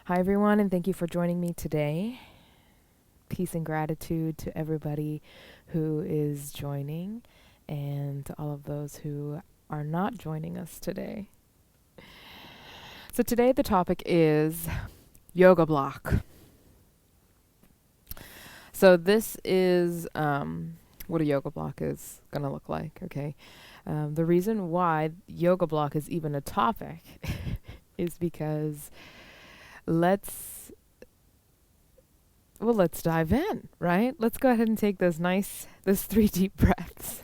Hi, everyone, and thank you for joining me today. Peace and gratitude to everybody who is joining and to all of those who are not joining us today. So, today the topic is yoga block. So, this is what a yoga block is going to look like, okay? The reason why yoga block is even a topic is because let's dive in, right? Let's go ahead and take those 3 deep breaths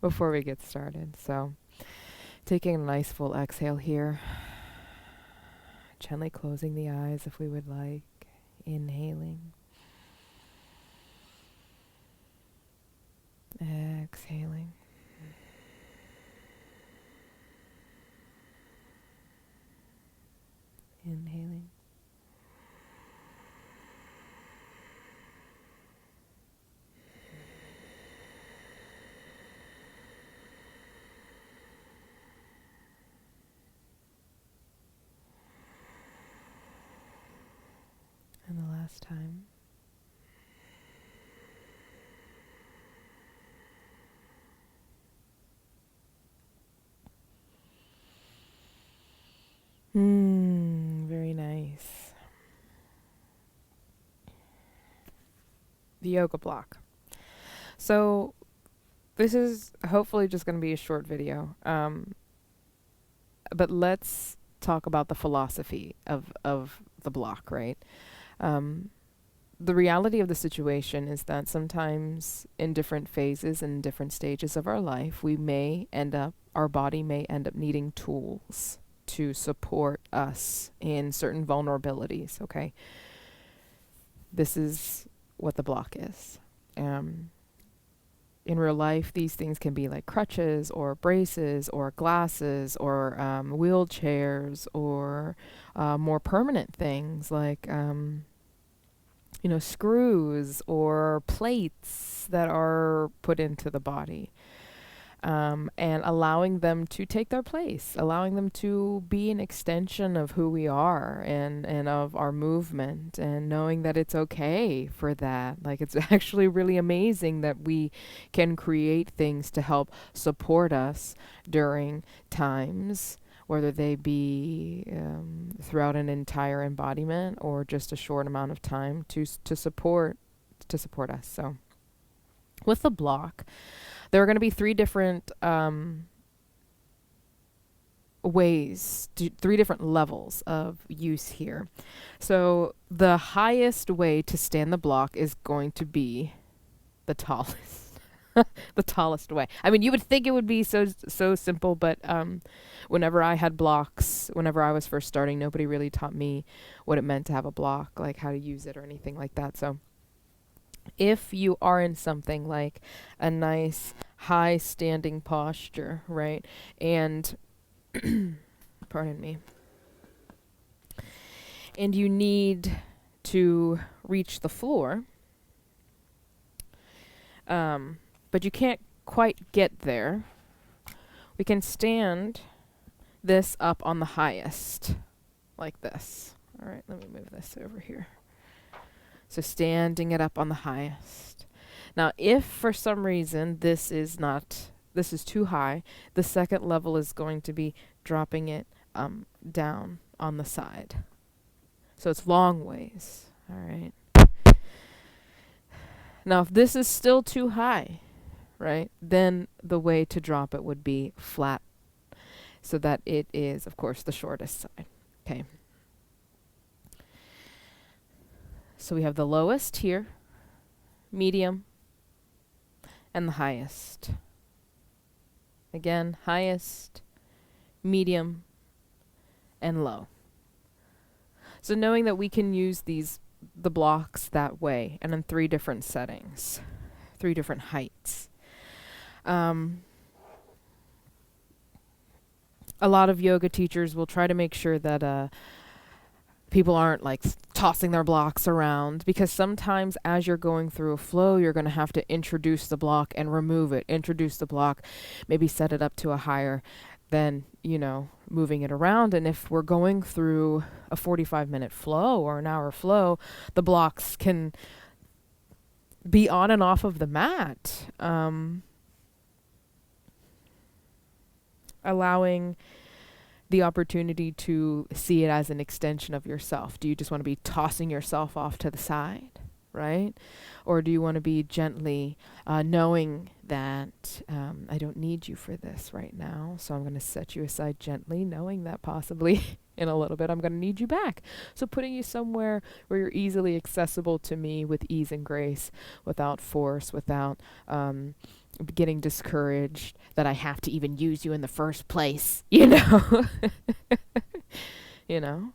before we get started. So, taking a nice full exhale here, gently closing the eyes if we would like, inhaling, exhaling. Inhaling. And the last time. Very nice. The yoga block. So, this is hopefully just going to be a short video. But let's talk about the philosophy of the block, right? The reality of the situation is that sometimes in different phases and different stages of our life, our body may end up needing tools to support us in certain vulnerabilities, okay? This is what the block is. In real life, these things can be like crutches or braces or glasses or wheelchairs or more permanent things like screws or plates that are put into the body, and allowing them to take their place, allowing them to be an extension of who we are and of our movement, and knowing that it's okay for that. Like, it's actually really amazing that we can create things to help support us during times, whether they be throughout an entire embodiment or just a short amount of time to support us. So, with the block, there are going to be 3 different three different levels of use here. So, the highest way to stand the block is going to be the tallest. The tallest way. I mean, you would think it would be so simple, but whenever I had blocks, whenever I was first starting, nobody really taught me what it meant to have a block, like how to use it or anything like that. So, if you are in something like a nice high standing posture, right? And pardon me. And you need to reach the floor, but you can't quite get there. We can stand this up on the highest, like this. All right, let me move this over here. So, standing it up on the highest. Now, if for some reason this is too high, the second level is going to be dropping it down on the side. So it's long ways. All right. Now, if this is still too high, right, then the way to drop it would be flat, so that it is, of course, the shortest side. Okay. So we have the lowest here, medium, and the highest. Again, highest, medium, and low. So knowing that we can use the blocks that way and in 3 different settings, 3 different heights. A lot of yoga teachers will try to make sure that people aren't like tossing their blocks around, because sometimes as you're going through a flow, you're going to have to introduce the block and remove it, introduce the block, maybe set it up to a higher then, moving it around. And if we're going through a 45-minute flow or an hour flow, the blocks can be on and off of the mat. Allowing the opportunity to see it as an extension of yourself. Do you just want to be tossing yourself off to the side, right? Or do you want to be gently knowing that I don't need you for this right now, so I'm going to set you aside gently, knowing that possibly in a little bit I'm going to need you back. So putting you somewhere where you're easily accessible to me with ease and grace, without force, without getting discouraged that I have to even use you in the first place, you know? You know?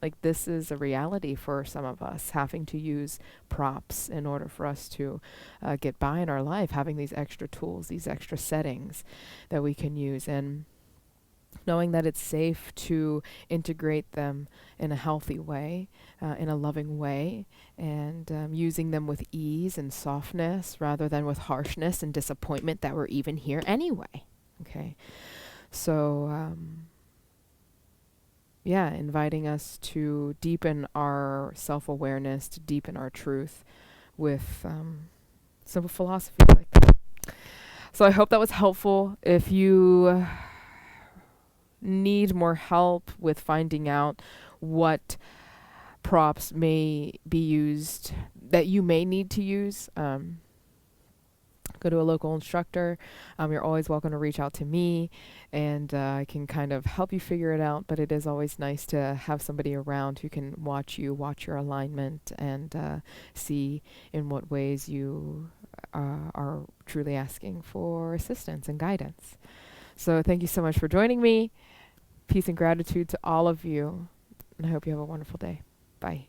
Like, this is a reality for some of us, having to use props in order for us to get by in our life, having these extra tools, these extra settings that we can use, and knowing that it's safe to integrate them in a healthy way, in a loving way, and using them with ease and softness rather than with harshness and disappointment that we're even here anyway. Okay, so inviting us to deepen our self-awareness, to deepen our truth with simple philosophy like that. So I hope that was helpful. If you need more help with finding out what props may be used that you may need to use, go to a local instructor. You're always welcome to reach out to me, and I can kind of help you figure it out, but it is always nice to have somebody around who can watch your alignment, and see in what ways you are truly asking for assistance and guidance. So thank you so much for joining me. Peace and gratitude to all of you, and I hope you have a wonderful day. Bye.